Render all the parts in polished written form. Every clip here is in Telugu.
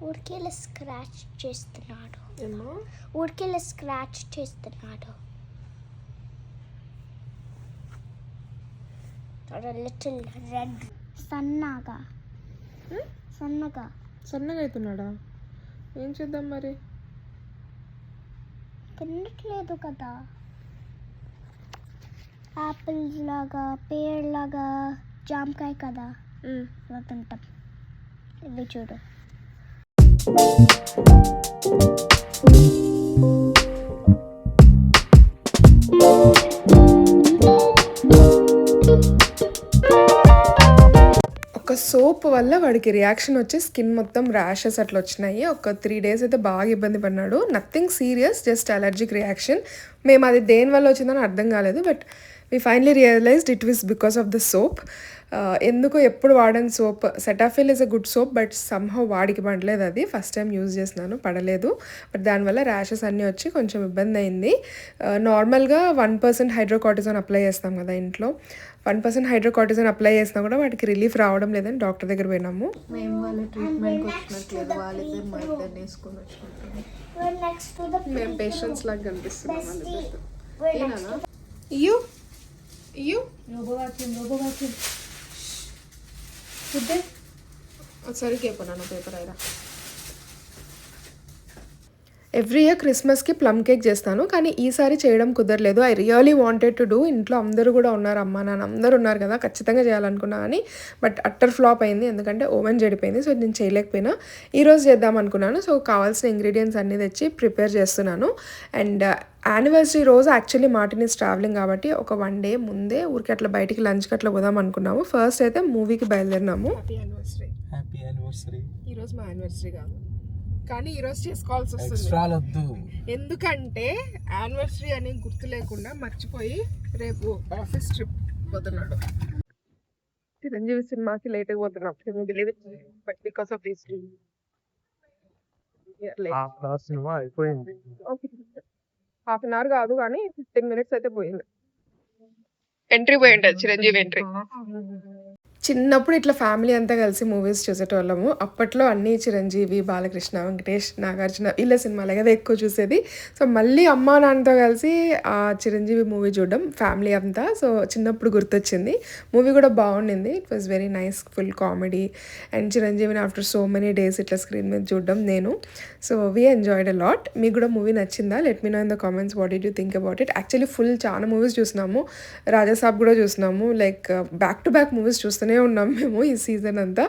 ఊరికేలా స్క్రాచ్ చేస్తున్నాడు. ఊరికేలా స్క్రాచ్ చేస్తున్నాడు. లిటిల్ రెడ్ సన్నగా అవుతున్నాడా? ఏం చేద్దాం మరి? తినట్లేదు కదా. యాపిల్స్ లాగా, పేర్ లాగా, జామకాయ కదా ఇలా తింటాం. ఇది చూడు. ఒక సోప్ వల్ల వాడికి రియాక్షన్ వచ్చి స్కిన్ మొత్తం ర్యాషెస్ అట్లా వచ్చినాయి. ఒక 3 days అయితే బాగా ఇబ్బంది పడినాడు. Nothing serious, just allergic reaction. మేము అది దేని వల్ల వచ్చిందని అర్థం కాలేదు. But we finally realised it was because of the soap. ఎందుకో ఎప్పుడు వాడని soap. Cetaphil is a good soap, but somehow వాడికి పడలేదు. అది ఫస్ట్ టైం యూజ్ చేసినాను, పడలేదు. బట్ దానివల్ల ర్యాషెస్ అన్నీ వచ్చి కొంచెం ఇబ్బంది అయింది. నార్మల్గా 1% హైడ్రోకార్టిజోన్ అప్లై చేస్తాం కదా ఇంట్లో. 1% హైడ్రోకార్టిజోన్ అప్లై చేసినా కూడా వాటికి రిలీఫ్ రావడం లేదని డాక్టర్ దగ్గర పోయినాము. మేము వాళ్ళ ట్రీట్మెంట్కి వచ్చినట్లేదు, వాళ్ళిద్దరు మా ఇద్దరిని వేసుకొని వచ్చుకుంటాము. మేము పేషెంట్స్ లాగా కనిపిస్తున్నాం వాళ్ళిద్దరితో. సరిగ్గా అయిపోయినా పేపర్ అయినా. ఎవ్రీ ఇయర్ క్రిస్మస్కి ప్లమ్ కేక్ చేస్తాను, కానీ ఈసారి చేయడం కుదరలేదు. I really wanted to do. ఇంట్లో అందరూ కూడా ఉన్నారు, అమ్మ నాన్న అందరూ ఉన్నారు కదా, ఖచ్చితంగా చేయాలనుకున్నా కానీ బట్ అట్టర్ ఫ్లాప్ అయింది. ఎందుకంటే ఓవెన్ చెడిపోయింది. సో నేను చేయలేకపోయినా. ఈరోజు చేద్దాం అనుకున్నాను. సో కావాల్సిన ఇంగ్రీడియంట్స్ అన్నీ తెచ్చి ప్రిపేర్ చేస్తున్నాను. అండ్ యానివర్సరీ రోజు యాక్చువల్లీ మార్టిన్ ఈస్ ట్రావెలింగ్ కాబట్టి ఒక 1 day ముందే ఊరికి అట్లా బయటికి లంచ్కి అట్లా పోదాం అనుకున్నాము. ఫస్ట్ అయితే మూవీకి బయలుదేరినాము. Happy anniversary. ఈరోజు మా యానివర్సరీ కాదు, కానీ ఈరోజు చేసుకోవాల్సి వస్తుంది. ఎందుకంటే యానివర్సరీ అని గుర్తు లేకుండా మర్చిపోయి రేపు ఆఫీస్ ట్రిప్ పోతున్నాడు. చిరంజీవి సినిమాకి లేట్గా పోతున్నాం. But because of this cinema అయిపోయింది. 1/2 hour కాదు కానీ 15 minutes అయితే పోయింది. ఎంట్రీ పోయి ఉంటుంది, చిరంజీవి ఎంట్రీ. చిన్నప్పుడు ఇట్లా ఫ్యామిలీ అంతా కలిసి మూవీస్ చూసేటోళ్ళము. అప్పట్లో అన్నీ చిరంజీవి, బాలకృష్ణ, వెంకటేష్, నాగార్జున ఇలా సినిమాలే కదా ఎక్కువ చూసేది. సో మళ్ళీ అమ్మ నాన్నతో కలిసి ఆ చిరంజీవి మూవీ చూడడం ఫ్యామిలీ అంతా. సో చిన్నప్పుడు గుర్తొచ్చింది. మూవీ కూడా బాగుండింది. It was very nice, full comedy. And చిరంజీవిని ఆఫ్టర్ సో మెనీ డేస్ ఇట్లా స్క్రీన్ మీద చూడడం నేను. So we enjoyed a lot. మీకు కూడా మూవీ నచ్చిందా? Let me know in the comments what did you think about it. Actually full చాలా మూవీస్ చూసినాము. రాజాసాబ్ కూడా చూసినాము. Like back to back movies చూస్తూనే ఉన్నాం మేము ఈ సీజన్ అంతా.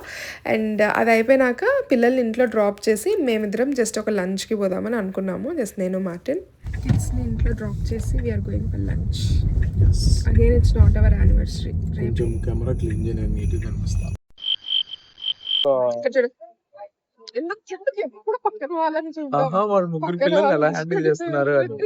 అండ్ అది అయిపోయినాక పిల్లల్ని ఇంట్లో డ్రాప్ చేసి మేమిద్దరం జస్ట్ ఒక లంచ్కి పోదామని అనుకున్నాము. జస్ట్ నేను మార్టిన్ కిడ్స్ని ఇంట్లో డ్రాప్ చేసి we're going for lunch. Again it's not our anniversary. కొంచెం కెమెరా క్లీన్ చేయని నీట్గా కనిపిస్తా. ఎందుకు ఎప్పుడు పక్కన వాళ్ళని చూద్దాం, వాళ్ళు ముగ్గురు పిల్లలు ఎలా హ్యాండిల్ చేస్తున్నారు అని.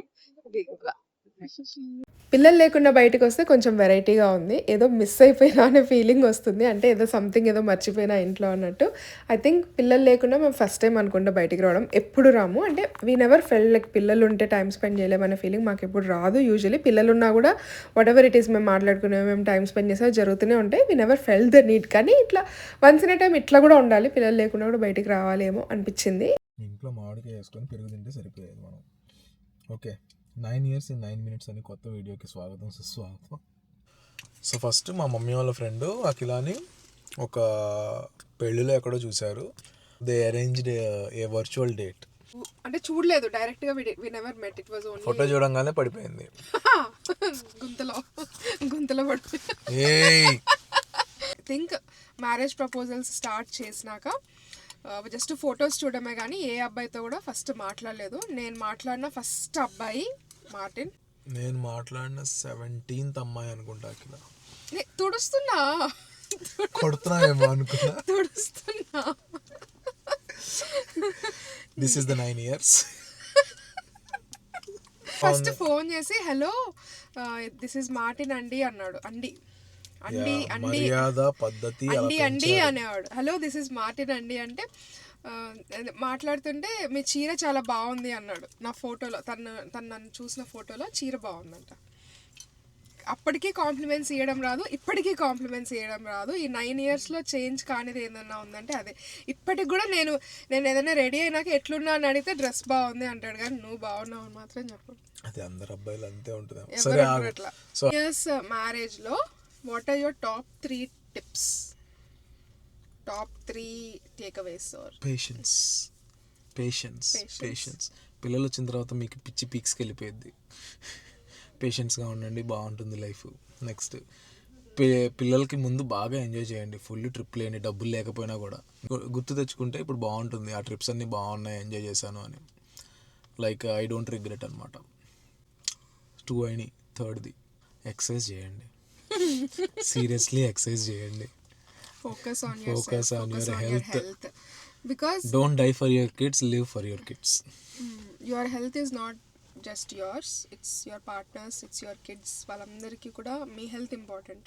పిల్లలు లేకుండా బయటకు వస్తే కొంచెం వెరైటీగా ఉంది. ఏదో మిస్ అయిపోయినా అనే ఫీలింగ్ వస్తుంది. అంటే ఏదో సంథింగ్ ఏదో మర్చిపోయినా ఇంట్లో అన్నట్టు. ఐ థింక్ పిల్లలు లేకుండా మేము ఫస్ట్ టైం అనుకుంటా బయటికి రావడం. ఎప్పుడు రాము, అంటే వీ నెవర్ ఫెల్ట్ లైక్ పిల్లలు ఉంటే టైం స్పెండ్ చేయలేమనే ఫీలింగ్ మాకు ఎప్పుడు రాదు. యూజువలీ పిల్లలు ఉన్నా కూడా వాట్ ఎవర్ ఇట్ ఈస్ మేము మాట్లాడుకునే, మేము టైం స్పెండ్ చేసే జరుగుతూనే ఉంటాయి. We never felt the need. కానీ ఇట్లా వన్స్ ఇన్ ఏ టైం ఇట్లా కూడా ఉండాలి, పిల్లలు లేకుండా కూడా బయటికి రావాలేమో అనిపించింది. ఇంట్లో మామిడికాయ వేసుకొని పెరుగు తింటే సరిపోయేది మనం. ఓకే, 9 years in 9 minutes అని కొత్త వీడియోకి స్వాగతం, సుస్వాగతం. సో ఫస్ట్ మా మమ్మీ వాళ్ళ ఫ్రెండ్ అఖిలాని ఒక పెళ్ళిలో ఎక్కడో చూశారు. They arranged a virtual date. అంటే చూడలేదు డైరెక్ట్ గా, we never met. It was only photo చూడంగానే పడిపోయింది. గుంతలో పడిపోయింది. I think marriage proposals start చేసినాక జస్ట్ ఫొటోస్ చూడమే కానీ ఏ అబ్బాయితో కూడా ఫస్ట్ మాట్లాడలేదు. నేను మాట్లాడిన ఫస్ట్ అబ్బాయి మార్టిన్. నేను మాట్లాడిన 17th అమ్మాయి అనుకుంటా. అఖిల తుడుస్తున్నా, కొడుతున్నావేమో అనుకున్నా. తుడుస్తున్నా. This is the 9 years. First phone చేసి హలో దిస్ ఇస్ మార్టిన్ అండి అన్నాడు. అండి మర్యాద పద్ధతి అండి అనేవాడు. హలో దిస్ ఇస్ మార్టిన్ అండి అంటే మాట్లాడుతుంటే మీ చీర చాలా బాగుంది అన్నాడు. నా ఫోటోలో తను నన్ను చూసిన ఫోటోలో చీర బాగుందంట. అప్పటికీ కాంప్లిమెంట్స్ ఇవ్వడం రాదు, ఇప్పటికీ కాంప్లిమెంట్స్ ఇవ్వడం రాదు. ఈ 9 yearsలో చేంజ్ కానిది ఏదన్నా ఉందంటే అదే. ఇప్పటికి కూడా నేను ఏదైనా రెడీ అయినాక ఎట్లున్నా అని అడిగితే డ్రెస్ బాగుంది అంటాడు, కానీ నువ్వు బాగున్నావు అని మాత్రం చెప్పు. అది అందరు అబ్బాయిలు అంతే ఉంటుంది. అట్లా. ఇయర్స్ మ్యారేజ్లో what are your top 3 tips, top 3 takeaways? Patience. పిల్లలు వచ్చిన తర్వాత మీకు పిచ్చి పీక్స్కి వెళ్ళిపోయింది. పేషెన్స్గా ఉండండి, బాగుంటుంది లైఫ్. నెక్స్ట్ పిల్లలకి ముందు బాగా ఎంజాయ్ చేయండి, ఫుల్ ట్రిప్ లేని, డబ్బులు లేకపోయినా కూడా గుర్తు తెచ్చుకుంటే ఇప్పుడు బాగుంటుంది. ఆ ట్రిప్స్ అన్నీ బాగున్నాయి, ఎంజాయ్ చేశాను అని. లైక్ ఐ డోంట్ రిగ్రెట్ అనమాట. 2 అయినాయి. థర్డ్ది ఎక్సర్సైజ్ చేయండి. సీరియస్లీ ఎక్సర్సైజ్ చేయండి. Focus on your health. Because don't die for your kids, live for your kids. Your health is not just yours, it's your partners, it's your kids. Valandariki kuda me health important.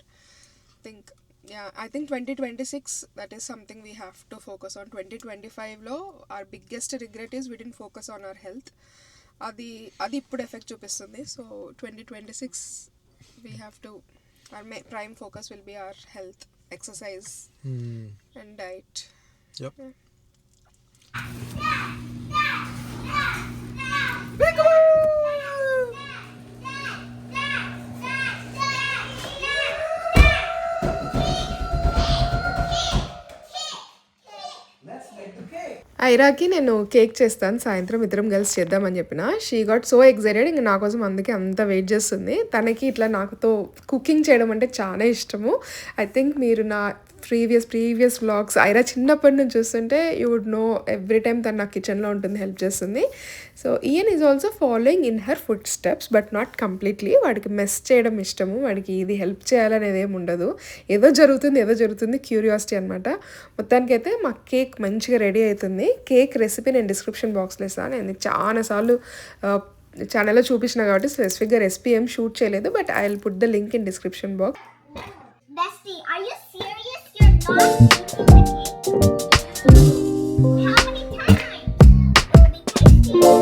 I think 2026 that is something we have to focus on. 2025 lo our biggest regret is we didn't focus on our health. Adi ippudu effect chupistundi. So 2026 we have to, our prime focus will be our health, exercise and diet. Yep. ఐరాకి నేను కేక్ చేస్తాను, సాయంత్రం ఇద్దరం కలిసి చేద్దామని చెప్పిన. She got so excited. ఇంక నా కోసం అందుకే అంత వెయిట్ చేస్తుంది. తనకి ఇట్లా నాకుతో కుకింగ్ చేయడం అంటే చాలా ఇష్టము. ఐ థింక్ మీరు నా ప్రీవియస్ వ్లాగ్స్ ఐరా చిన్నప్పటి నుంచి చూస్తుంటే you would know every time తను నా కిచెన్లో ఉంటుంది, హెల్ప్ చేస్తుంది. So Ian is also following in her food steps, but not completely. వాడికి మెస్ చేయడం ఇష్టము, వాడికి ఇది హెల్ప్ చేయాలనేది ఏమి ఉండదు. ఏదో జరుగుతుంది క్యూరియాసిటీ అనమాట. మొత్తానికైతే మా కేక్ మంచిగా రెడీ అవుతుంది. కేక్ రెసిపీ నేను డిస్క్రిప్షన్ బాక్స్లో ఇస్తాను. నేను చాలాసార్లు ఛానల్లో చూపించిన కాబట్టి స్పెసిఫిక్గా రెసిపీ ఏం షూట్ చేయలేదు, but I will put the link in description box. Bestie, are you serious? You're not eating the cake? How many times? It will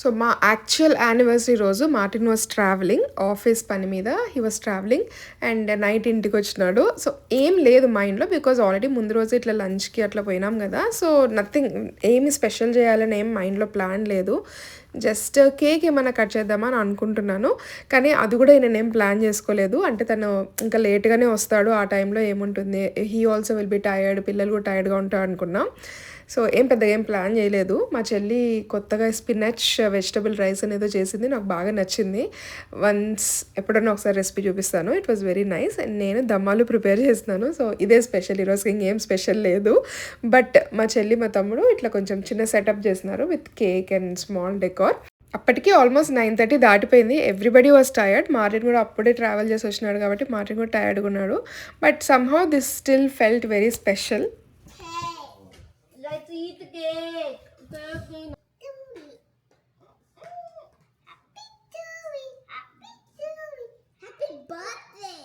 so మా యాక్చువల్ యానివర్సరీ రోజు మార్టిన్ వాజ్ ట్రావెలింగ్, ఆఫీస్ పని మీద he was travelling, and night ఇంటికి వచ్చినాడు. సో ఏం లేదు మైండ్లో, బికాజ్ ఆల్రెడీ ముందు రోజు ఇట్లా లంచ్కి అట్లా పోయినాం కదా. సో నథింగ్, ఏమి స్పెషల్ చేయాలని ఏం మైండ్లో ప్లాన్ లేదు. జస్ట్ కేక్ ఏమైనా కట్ చేద్దామని అనుకుంటున్నాను, కానీ అది కూడా నేనేం ప్లాన్ చేసుకోలేదు. అంటే తను ఇంకా లేట్గానే వస్తాడు, ఆ టైంలో ఏముంటుంది, he also will be tired, పిల్లలు కూడా టైర్డ్గా ఉంటారు అనుకున్నాం. సో పెద్దగా ఏం ప్లాన్ చేయలేదు. మా చెల్లి కొత్తగా స్పినచ్ వెజిటబుల్ రైస్ అనేదో చేసింది, నాకు బాగా నచ్చింది. వన్స్ ఎప్పుడన్నా ఒకసారి రెసిపీ చూపిస్తాను. It was very nice. And నేను దమ్మాలు ప్రిపేర్ చేస్తున్నాను. సో ఇదే స్పెషల్, ఈరోజు ఇంకేం స్పెషల్ లేదు. బట్ మా చెల్లి మా తమ్ముడు ఇట్లా కొంచెం చిన్న సెటప్ చేస్తున్నారు with cake and small decor. అప్పటికి ఆల్మోస్ట్ 9:30 దాటిపోయింది. Everybody was tired. మార్టిన్ కూడా అప్పుడే ట్రావెల్ చేసి వచ్చినాడు కాబట్టి మార్టిన్ కూడా టయర్డ్గా ఉన్నాడు. But somehow this still felt very special. Let's eat the cake. Happy birthday.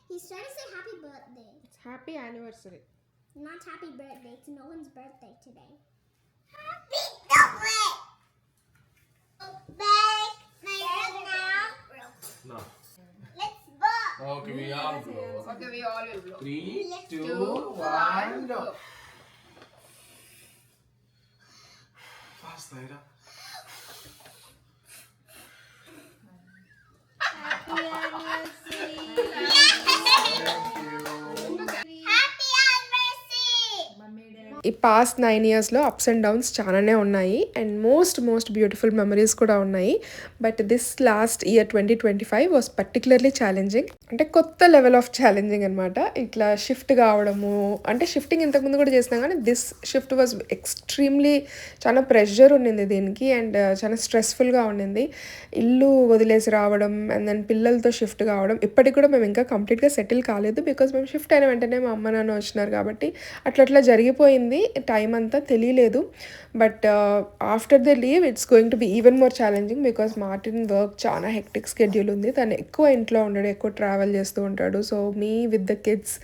He's trying to say happy birthday. It's happy anniversary. Not happy birthday. It's no one's birthday today. Happy birthday. No. Let's go. Okay, we all blow. Okay, we all will blow. 3, 2, 1, go. Fast, Naira. Happy anniversary. ఈ పాస్ట్ 9 yearsలో అప్స్ అండ్ డౌన్స్ చాలానే ఉన్నాయి, అండ్ మోస్ట్ బ్యూటిఫుల్ మెమరీస్ కూడా ఉన్నాయి. But this last year 2025 was particularly challenging. అంటే కొత్త లెవెల్ ఆఫ్ ఛాలెంజింగ్ అనమాట. ఇట్లా షిఫ్ట్ కావడము, అంటే షిఫ్టింగ్ ఇంతకుముందు కూడా చేసినాం, కానీ దిస్ షిఫ్ట్ వాజ్ ఎక్స్ట్రీమ్లీ చాలా ప్రెషర్ ఉండింది దీనికి, అండ్ చాలా స్ట్రెస్ఫుల్గా ఉండింది. ఇల్లు వదిలేసి రావడం అండ్ దెన్ పిల్లలతో షిఫ్ట్ కావడం. ఇప్పటికి కూడా మేము ఇంకా కంప్లీట్గా సెటిల్ కాలేదు, బికాజ్ మేము షిఫ్ట్ అయిన వెంటనే మా అమ్మ నాన్న వచ్చినారు కాబట్టి అట్లా జరిగిపోయింది. అయిపోయింది టైం అంతా తెలియలేదు. But after the leave it's going to be even more challenging because Martin work చాలా హెక్టిక్ స్కెడ్యూల్ ఉంది. తను ఎక్కువ ఇంట్లో ఉండడు, ఎక్కువ ట్రావెల్ చేస్తూ ఉంటాడు. So me with the kids